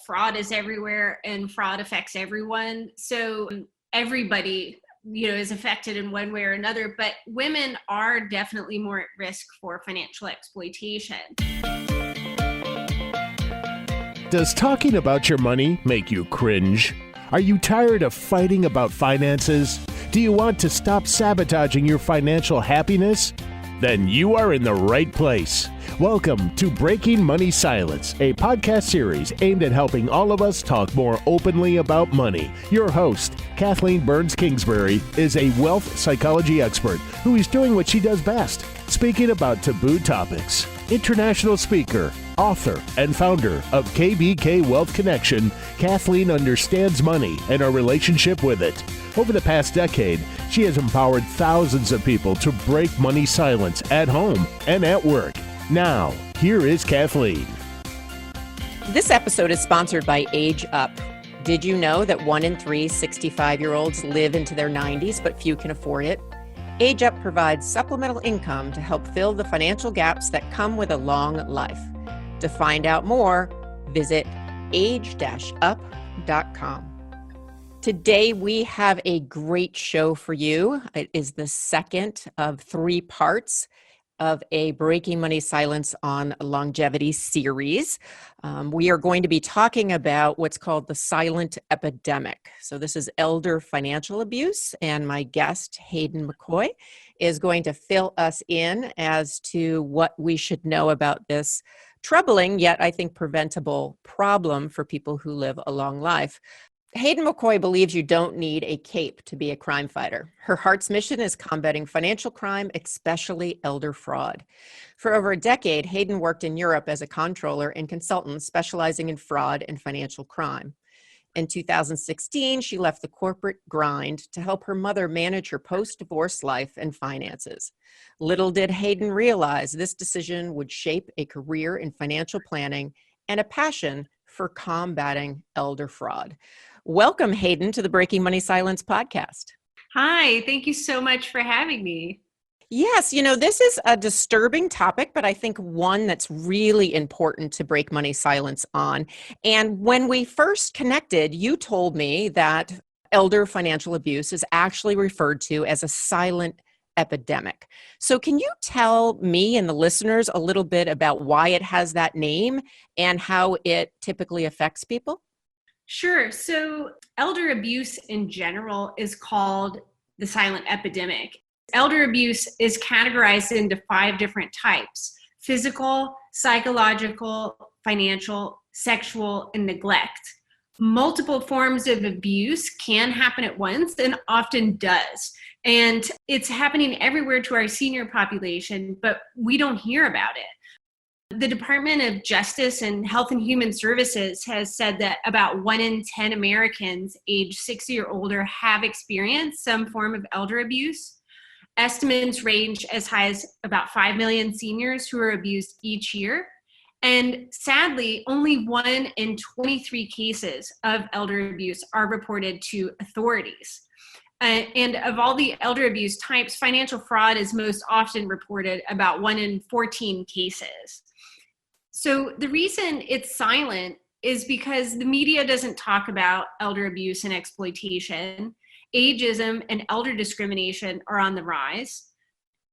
fraud is everywhere and fraud affects everyone. So everybody, is affected in one way or another, but women are definitely more at risk for financial exploitation. Does talking about your money make you cringe? Are you tired of fighting about finances? Do you want to stop sabotaging your financial happiness? Then you are in the right place. Welcome to Breaking Money Silence, a podcast series aimed at helping all of us talk more openly about money. Your host, Kathleen Kingsbury, is a wealth psychology expert who is doing what she does best, speaking about taboo topics. International speaker, author, and founder of KBK Wealth Connection, Kathleen understands money and our relationship with it. Over the past decade, she has empowered thousands of people to break money silence at home and at work. Now, here is Kathleen. This episode is sponsored by Age Up. Did you know that 1 in 3 65-year-olds live into their 90s, but few can afford it? Age Up provides supplemental income to help fill the financial gaps that come with a long life. To find out more, visit age-up.com. Today, we have a great show for you. It is the second of 3 parts of a Breaking Money Silence on Longevity series. We are going to be talking about what's called the silent epidemic. So this is elder financial abuse, and my guest, Hayden McCoy, is going to fill us in as to what we should know about this troubling, yet I think preventable problem for people who live a long life. Hayden McCoy believes you don't need a cape to be a crime fighter. Her heart's mission is combating financial crime, especially elder fraud. For over a decade, Hayden worked in Europe as a comptroller and consultant specializing in fraud and financial crime. In 2016, she left the corporate grind to help her mother manage her post-divorce life and finances. Little did Hayden realize this decision would shape a career in financial planning and a passion for combating elder fraud. Welcome, Hayden, to the Breaking Money Silence podcast. Hi, thank you so much for having me. Yes, this is a disturbing topic, but I think one that's really important to break money silence on. And when we first connected, you told me that elder financial abuse is actually referred to as a silent epidemic. So can you tell me and the listeners a little bit about why it has that name and how it typically affects people? Sure. So elder abuse in general is called the silent epidemic. Elder abuse is categorized into 5 different types: physical, psychological, financial, sexual, and neglect. Multiple forms of abuse can happen at once and often does. And it's happening everywhere to our senior population, but we don't hear about it. The Department of Justice and Health and Human Services has said that about 1 in 10 Americans age 60 or older have experienced some form of elder abuse. Estimates range as high as about 5 million seniors who are abused each year. And sadly, only 1 in 23 cases of elder abuse are reported to authorities. And of all the elder abuse types, financial fraud is most often reported, about 1 in 14 cases. So the reason it's silent is because the media doesn't talk about elder abuse and exploitation. Ageism and elder discrimination are on the rise.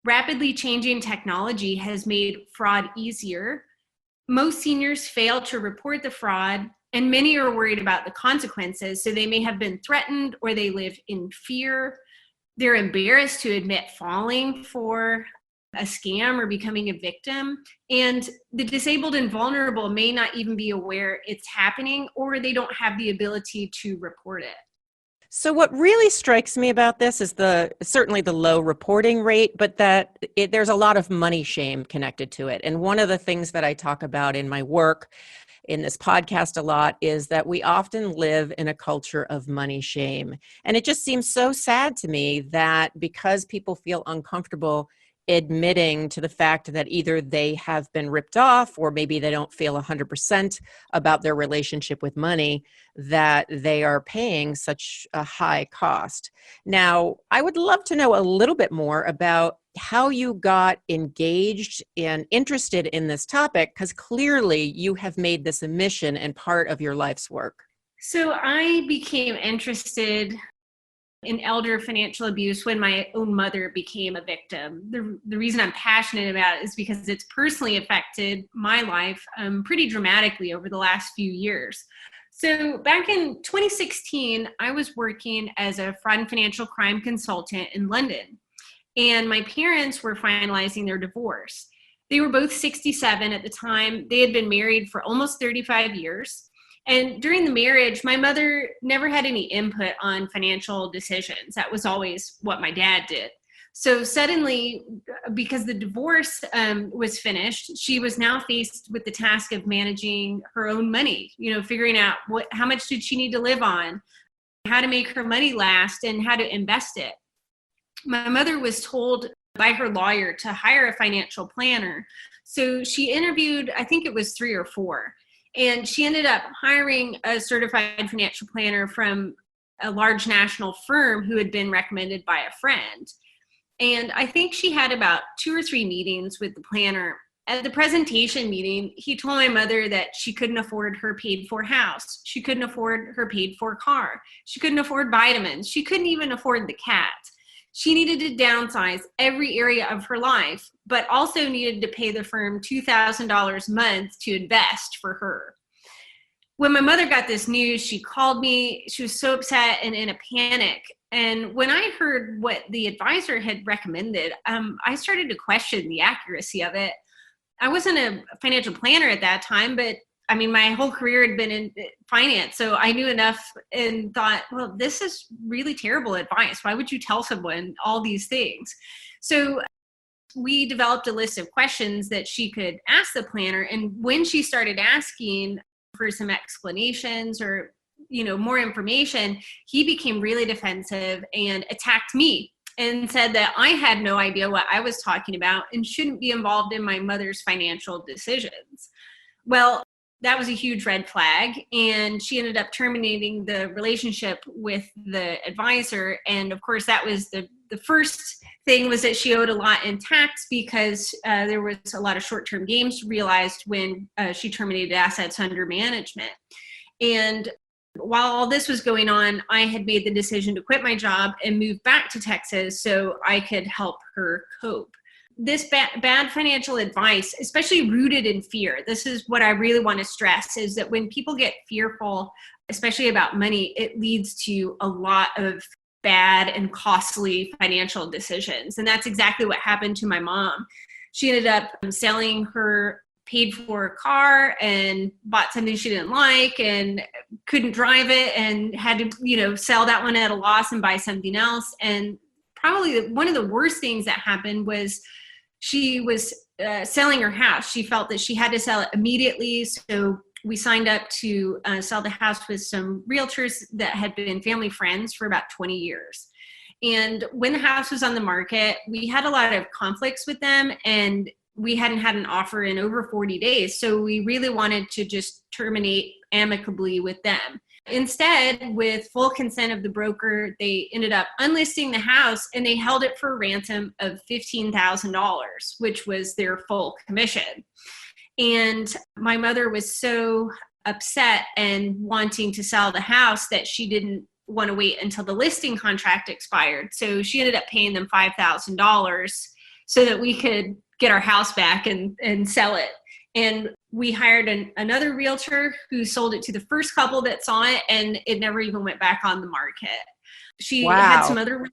Rapidly changing technology has made fraud easier. Most seniors fail to report the fraud, and many are worried about the consequences. So they may have been threatened or they live in fear. They're embarrassed to admit falling for a scam or becoming a victim. And the disabled and vulnerable may not even be aware it's happening, or they don't have the ability to report it. So what really strikes me about this is certainly the low reporting rate, but that there's a lot of money shame connected to it. And one of the things that I talk about in my work in this podcast a lot is that we often live in a culture of money shame. And it just seems so sad to me that because people feel uncomfortable admitting to the fact that either they have been ripped off or maybe they don't feel 100% about their relationship with money, that they are paying such a high cost. Now, I would love to know a little bit more about how you got engaged and interested in this topic, because clearly you have made this a mission and part of your life's work. So I became interested in elder financial abuse when my own mother became a victim. The reason I'm passionate about it is because it's personally affected my life pretty dramatically over the last few years. So back in 2016, I was working as a fraud and financial crime consultant in London, and my parents were finalizing their divorce. They were both 67 at the time. They had been married for almost 35 years. And during the marriage, my mother never had any input on financial decisions. That was always what my dad did. So suddenly, because the divorce was finished, she was now faced with the task of managing her own money, figuring out how much did she need to live on, how to make her money last, and how to invest it. My mother was told by her lawyer to hire a financial planner. So she interviewed, I think it was 3 or 4. And she ended up hiring a certified financial planner from a large national firm who had been recommended by a friend. And I think she had about 2 or 3 meetings with the planner. At the presentation meeting, he told my mother that she couldn't afford her paid-for house. She couldn't afford her paid-for car. She couldn't afford vitamins. She couldn't even afford the cat. She needed to downsize every area of her life, but also needed to pay the firm $2,000 a month to invest for her. When my mother got this news, she called me. She was so upset and in a panic. And when I heard what the advisor had recommended, I started to question the accuracy of it. I wasn't a financial planner at that time, but my whole career had been in finance, so I knew enough and thought, well, this is really terrible advice. Why would you tell someone all these things? So we developed a list of questions that she could ask the planner. And when she started asking for some explanations or, more information, he became really defensive and attacked me and said that I had no idea what I was talking about and shouldn't be involved in my mother's financial decisions. Well, that was a huge red flag, and she ended up terminating the relationship with the advisor. And of course, that was the first thing, was that she owed a lot in tax because there was a lot of short-term gains realized when she terminated assets under management. And while all this was going on, I had made the decision to quit my job and move back to Texas so I could help her cope. This bad financial advice, especially rooted in fear, this is what I really want to stress, is that when people get fearful, especially about money, it leads to a lot of bad and costly financial decisions. And that's exactly what happened to my mom. She ended up selling her paid-for car and bought something she didn't like and couldn't drive it and had to, sell that one at a loss and buy something else. And probably one of the worst things that happened was she was selling her house. She felt that she had to sell it immediately. So we signed up to sell the house with some realtors that had been family friends for about 20 years. And when the house was on the market, we had a lot of conflicts with them, and we hadn't had an offer in over 40 days. So we really wanted to just terminate amicably with them. Instead, with full consent of the broker, they ended up unlisting the house, and they held it for a ransom of $15,000, which was their full commission. And my mother was so upset and wanting to sell the house that she didn't want to wait until the listing contract expired. So she ended up paying them $5,000 so that we could get our house back and sell it. And we hired another realtor who sold it to the first couple that saw it, and it never even went back on the market. She had some other,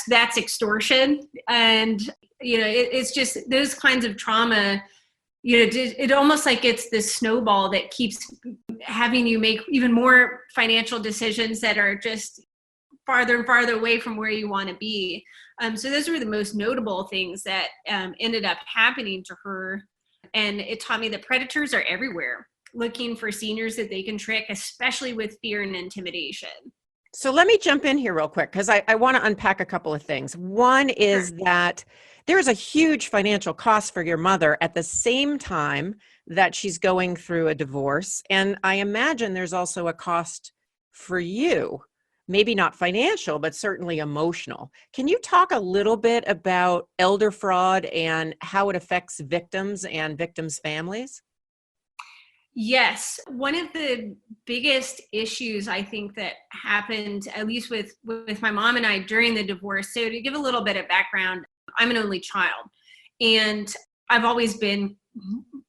that's extortion. And, it's just those kinds of trauma, it almost like it's this snowball that keeps having you make even more financial decisions that are just farther and farther away from where you want to be. So those were the most notable things that ended up happening to her. And it taught me that predators are everywhere, looking for seniors that they can trick, especially with fear and intimidation. So let me jump in here real quick because I want to unpack a couple of things. One is that there's a huge financial cost for your mother at the same time that she's going through a divorce. And I imagine there's also a cost for you, maybe not financial, but certainly emotional. Can you talk a little bit about elder fraud and how it affects victims and victims' families? Yes. One of the biggest issues I think that happened, at least with my mom and I during the divorce. So to give a little bit of background, I'm an only child, and I've always been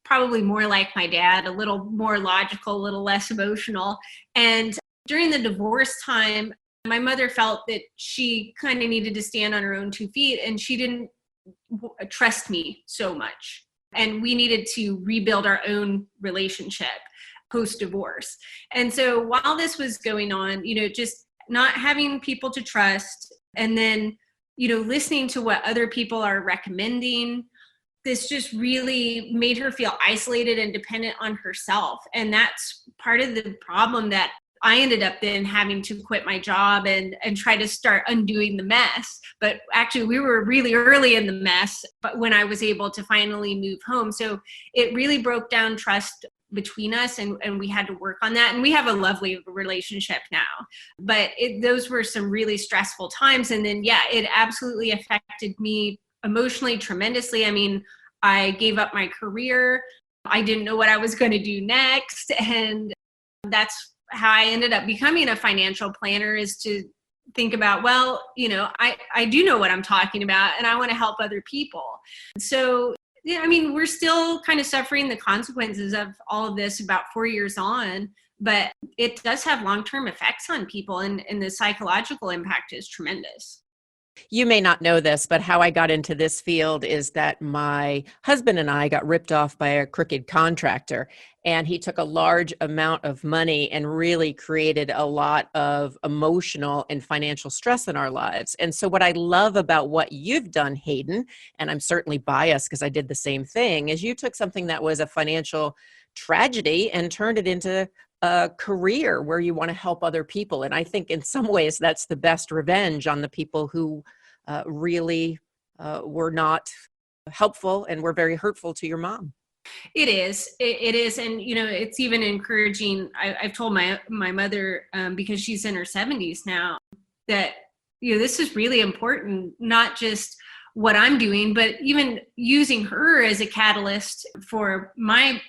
probably more like my dad, a little more logical, a little less emotional. And during the divorce time, my mother felt that she kind of needed to stand on her own 2 feet, and she didn't trust me so much. And we needed to rebuild our own relationship post divorce. And so while this was going on, just not having people to trust, and then, listening to what other people are recommending, this just really made her feel isolated and dependent on herself. And that's part of the problem that I ended up then having to quit my job and try to start undoing the mess. But actually, we were really early in the mess, but when I was able to finally move home. So it really broke down trust between us, and we had to work on that. And we have a lovely relationship now. But those were some really stressful times. And then, yeah, it absolutely affected me emotionally tremendously. I mean, I gave up my career. I didn't know what I was going to do next. And that's how I ended up becoming a financial planner, is to think about, well, I do know what I'm talking about, and I want to help other people. So, yeah, I mean, we're still kind of suffering the consequences of all of this about 4 years on, but it does have long-term effects on people, and the psychological impact is tremendous. You may not know this, but how I got into this field is that my husband and I got ripped off by a crooked contractor, and he took a large amount of money and really created a lot of emotional and financial stress in our lives. And so what I love about what you've done, Hayden, and I'm certainly biased because I did the same thing, is you took something that was a financial tragedy and turned it into a career where you want to help other people. And I think in some ways that's the best revenge on the people who really were not helpful and were very hurtful to your mom. It is. It is. And, it's even encouraging. I've told my mother, because she's in her 70s now, that, this is really important, not just what I'm doing, but even using her as a catalyst for my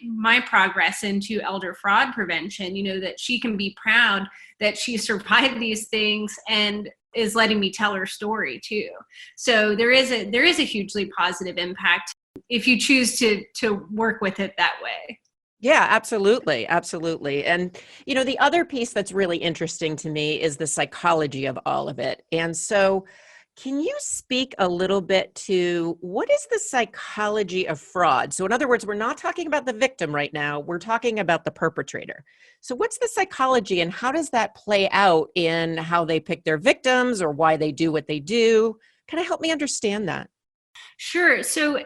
progress into elder fraud prevention, that she can be proud that she survived these things and is letting me tell her story too. So there is a hugely positive impact if you choose to work with it that way. Yeah, absolutely. Absolutely. And, the other piece that's really interesting to me is the psychology of all of it. And so can you speak a little bit to what is the psychology of fraud? So in other words, we're not talking about the victim right now. We're talking about the perpetrator. So what's the psychology, and how does that play out in how they pick their victims or why they do what they do? Kind of help me understand that. Sure. So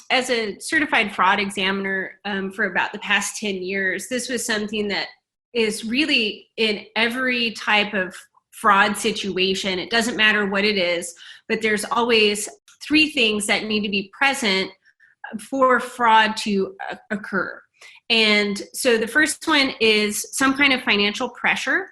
as a certified fraud examiner for about the past 10 years, this was something that is really in every type of fraud situation. It doesn't matter what it is, but there's always 3 things that need to be present for fraud to occur. And so the first one is some kind of financial pressure.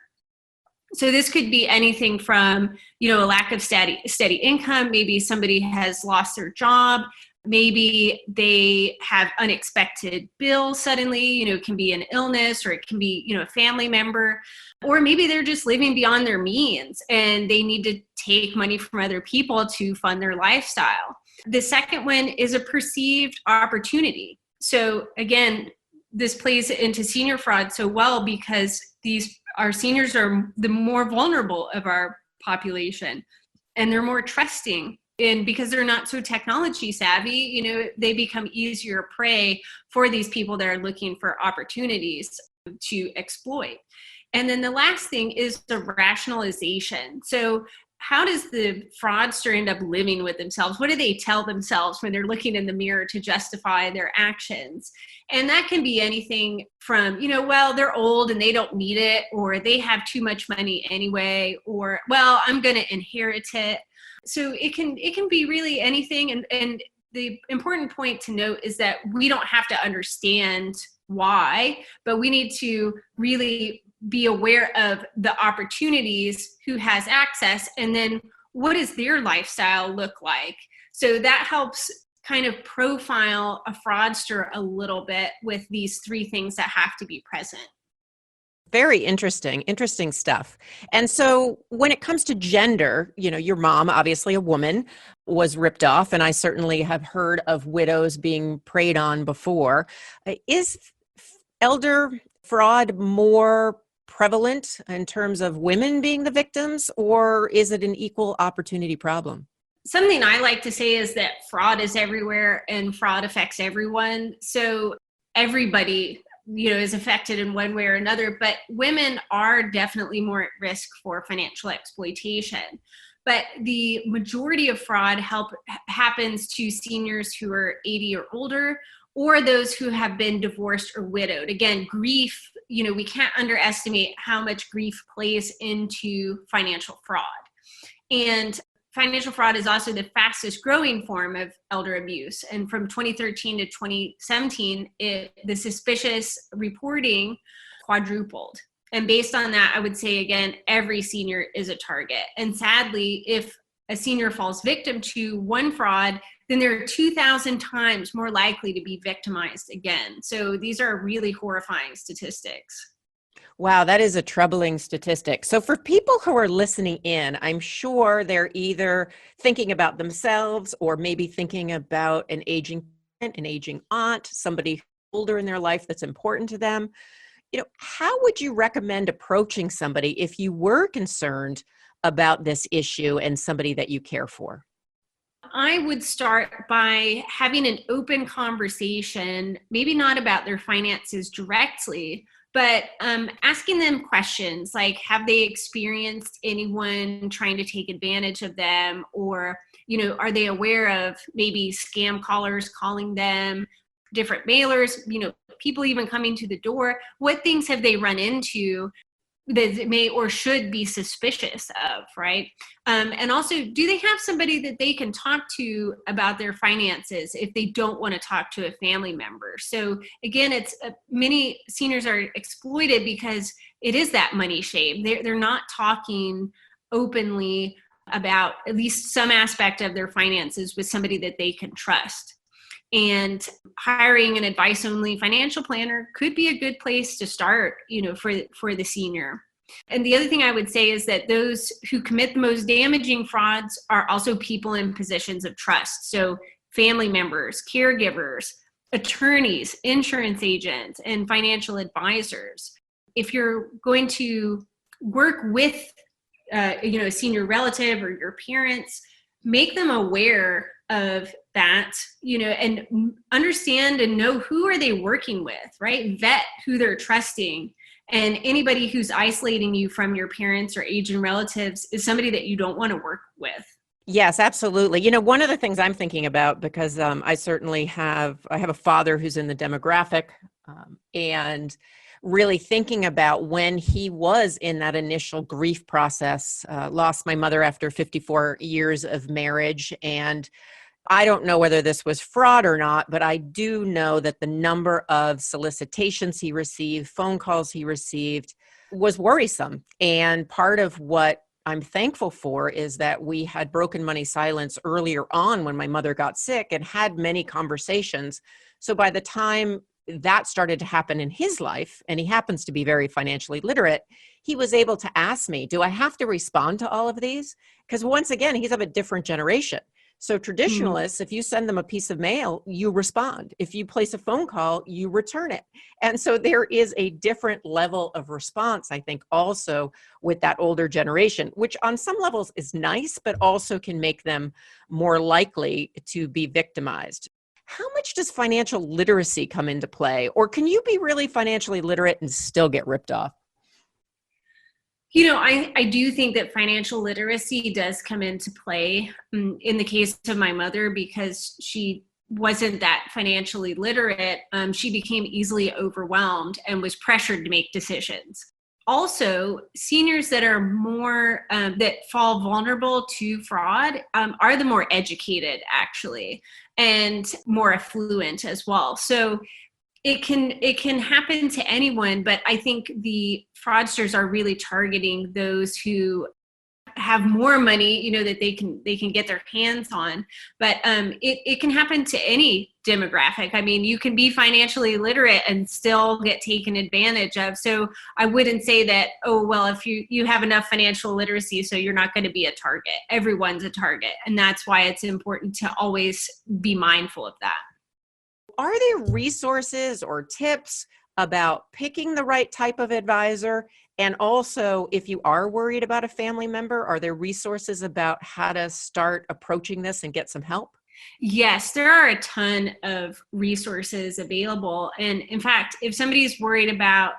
So this could be anything from, a lack of steady income. Maybe somebody has lost their job. Maybe they have unexpected bills suddenly, it can be an illness, or it can be, a family member, or maybe they're just living beyond their means and they need to take money from other people to fund their lifestyle. The second one is a perceived opportunity. So again, this plays into senior fraud so well because our seniors are the more vulnerable of our population, and they're more trusting. And because they're not so technology savvy, they become easier prey for these people that are looking for opportunities to exploit. And then the last thing is the rationalization. So how does the fraudster end up living with themselves? What do they tell themselves when they're looking in the mirror to justify their actions? And that can be anything from, well, they're old and they don't need it, or they have too much money anyway, or, well, I'm going to inherit it. So it can be really anything. And the important point to note is that we don't have to understand why, but we need to really be aware of the opportunities, who has access, and then what does their lifestyle look like. So that helps kind of profile a fraudster a little bit with these three things that have to be present. Very interesting stuff. And so when it comes to gender, your mom, obviously a woman, was ripped off, and I certainly have heard of widows being preyed on before. Is elder fraud more prevalent in terms of women being the victims, or is it an equal opportunity problem? Something I like to say is that fraud is everywhere and fraud affects everyone. So everybody, is affected in one way or another, but women are definitely more at risk for financial exploitation. But the majority of fraud happens to seniors who are 80 or older, or those who have been divorced or widowed. Again, grief, we can't underestimate how much grief plays into financial fraud. And financial fraud is also the fastest growing form of elder abuse. And from 2013 to 2017, the suspicious reporting quadrupled. And based on that, I would say, again, every senior is a target. And sadly, if a senior falls victim to one fraud, then they're 2,000 times more likely to be victimized again. So these are really horrifying statistics. Wow, that is a troubling statistic. So for people who are listening in, I'm sure they're either thinking about themselves or maybe thinking about an aging aunt, somebody older in their life that's important to them. How would you recommend approaching somebody if you were concerned about this issue and somebody that you care for? I would start by having an open conversation, maybe not about their finances directly, but asking them questions like, have they experienced anyone trying to take advantage of them? Or, are they aware of maybe scam callers calling them, different mailers, people even coming to the door? What things have they run into that may or should be suspicious of, right? And also, do they have somebody that they can talk to about their finances if they don't want to talk to a family member? So again, it's many seniors are exploited because it is that money shame. They're not talking openly about at least some aspect of their finances with somebody that they can trust. And hiring an advice-only financial planner could be a good place to start, for the senior. And the other thing I would say is that those who commit the most damaging frauds are also people in positions of trust. So family members, caregivers, attorneys, insurance agents, and financial advisors. If you're going to work with, a senior relative or your parents, make them aware of that, and understand and know who are they working with, right? Vet who they're trusting. And anybody who's isolating you from your parents or aging relatives is somebody that you don't want to work with. Yes, absolutely. One of the things I'm thinking about, because I certainly have a father who's in the demographic, and really thinking about when he was in that initial grief process, lost my mother after 54 years of marriage. And I don't know whether this was fraud or not, but I do know that the number of solicitations he received, phone calls he received, was worrisome. And part of what I'm thankful for is that we had broken money silence earlier on when my mother got sick and had many conversations. So by the time that started to happen in his life, and he happens to be very financially literate, he was able to ask me, do I have to respond to all of these? Because once again, he's of a different generation. So traditionalists, if you send them a piece of mail, you respond. If you place a phone call, you return it. And so there is a different level of response, I think, also with that older generation, which on some levels is nice, but also can make them more likely to be victimized. How much does financial literacy come into play? Or can you be really financially literate and still get ripped off? I do think that financial literacy does come into play in the case of my mother, because she wasn't that financially literate. She became easily overwhelmed and was pressured to make decisions. Also, seniors that are more, that fall vulnerable to fraud are the more educated, actually, and more affluent as well. So it can happen to anyone, but I think the fraudsters are really targeting those who have more money, that they can get their hands on. But it can happen to any demographic. I mean, you can be financially literate and still get taken advantage of. So I wouldn't say that, oh, well, if you have enough financial literacy, so you're not going to be a target. Everyone's a target. And that's why it's important to always be mindful of that. Are there resources or tips about picking the right type of advisor? And also, if you are worried about a family member, are there resources about how to start approaching this and get some help? Yes, there are a ton of resources available. And in fact, if somebody's worried about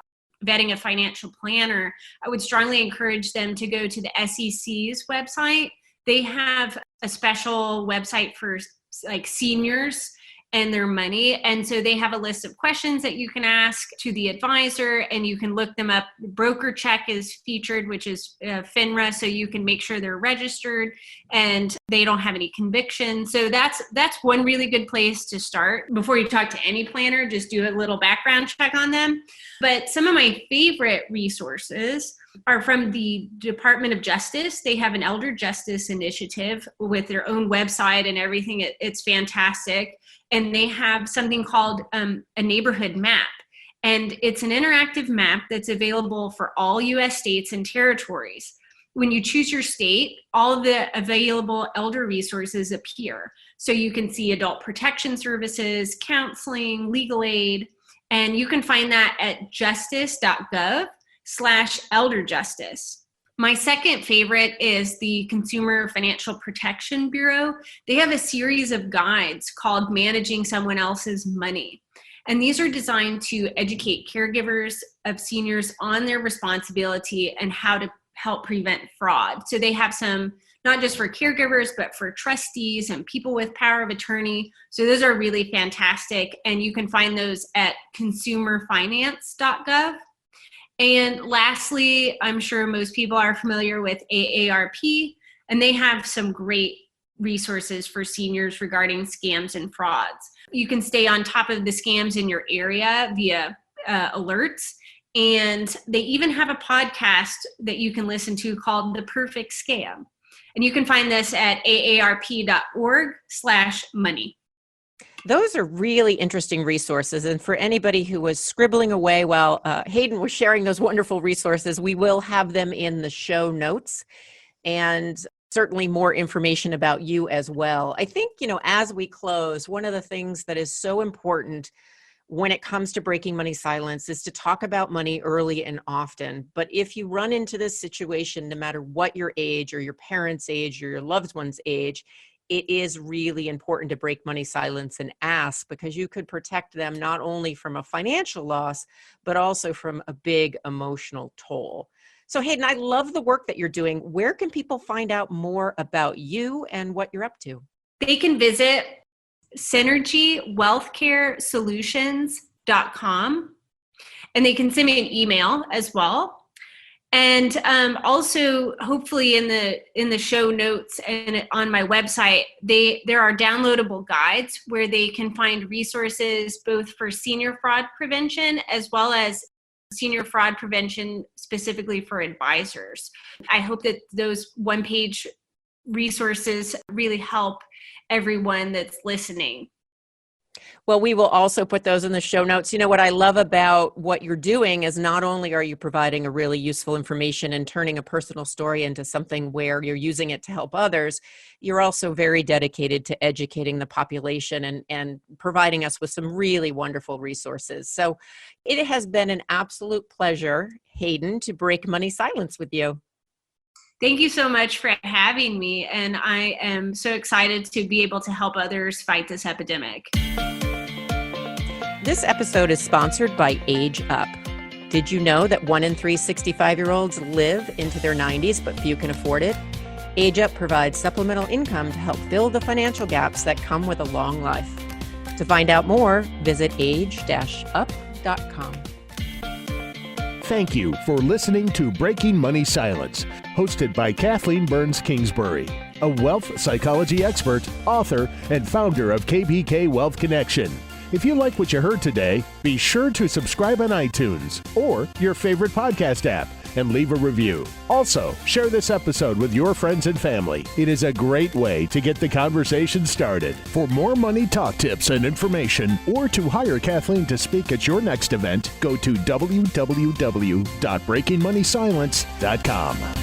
vetting a financial planner, I would strongly encourage them to go to the SEC's website. They have a special website for like seniors and their money. And so they have a list of questions that you can ask to the advisor, and you can look them up. Broker check is featured, which is FINRA, so you can make sure they're registered and they don't have any convictions. So that's one really good place to start. Before you talk to any planner, just do a little background check on them. But some of my favorite resources are from the Department of Justice. They have an elder justice initiative with their own website and everything. It's fantastic. And they have something called a neighborhood map. And it's an interactive map that's available for all US states and territories. When you choose your state, all of the available elder resources appear. So you can see adult protection services, counseling, legal aid, and you can find that at justice.gov/elderjustice. My second favorite is the Consumer Financial Protection Bureau. They have a series of guides called Managing Someone Else's Money. And these are designed to educate caregivers of seniors on their responsibility and how to help prevent fraud. So they have some, not just for caregivers, but for trustees and people with power of attorney. So those are really fantastic. And you can find those at consumerfinance.gov. And lastly, I'm sure most people are familiar with AARP, and they have some great resources for seniors regarding scams and frauds. You can stay on top of the scams in your area via alerts. And they even have a podcast that you can listen to called The Perfect Scam. And you can find this at aarp.org/money. Those are really interesting resources. And for anybody who was scribbling away while Hayden was sharing those wonderful resources, we will have them in the show notes, and certainly more information about you as well. I think, as we close, one of the things that is so important when it comes to breaking money silence is to talk about money early and often. But if you run into this situation, no matter what your age or your parents' age or your loved one's age, it is really important to break money silence and ask, because you could protect them not only from a financial loss, but also from a big emotional toll. So Hayden, I love the work that you're doing. Where can people find out more about you and what you're up to? They can visit Synergy Wealthcare Solutions.com, and they can send me an email as well. And also, hopefully, in the show notes and on my website, there are downloadable guides where they can find resources both for senior fraud prevention as well as senior fraud prevention specifically for advisors. I hope that those one-page resources really help everyone that's listening. Well, we will also put those in the show notes. What I love about what you're doing is not only are you providing a really useful information and turning a personal story into something where you're using it to help others, you're also very dedicated to educating the population and providing us with some really wonderful resources. So it has been an absolute pleasure, Hayden, to break money silence with you. Thank you so much for having me, and I am so excited to be able to help others fight this epidemic. This episode is sponsored by Age Up. Did you know that 1 in 3 65-year-olds live into their 90s, but few can afford it? Age Up provides supplemental income to help fill the financial gaps that come with a long life. To find out more, visit age-up.com. Thank you for listening to Breaking Money Silence, hosted by Kathleen Burns Kingsbury, a wealth psychology expert, author, and founder of KBK Wealth Connection. If you like what you heard today, be sure to subscribe on iTunes or your favorite podcast app and leave a review. Also, share this episode with your friends and family. It is a great way to get the conversation started. For more money talk tips and information, or to hire Kathleen to speak at your next event, go to www.breakingmoneysilence.com.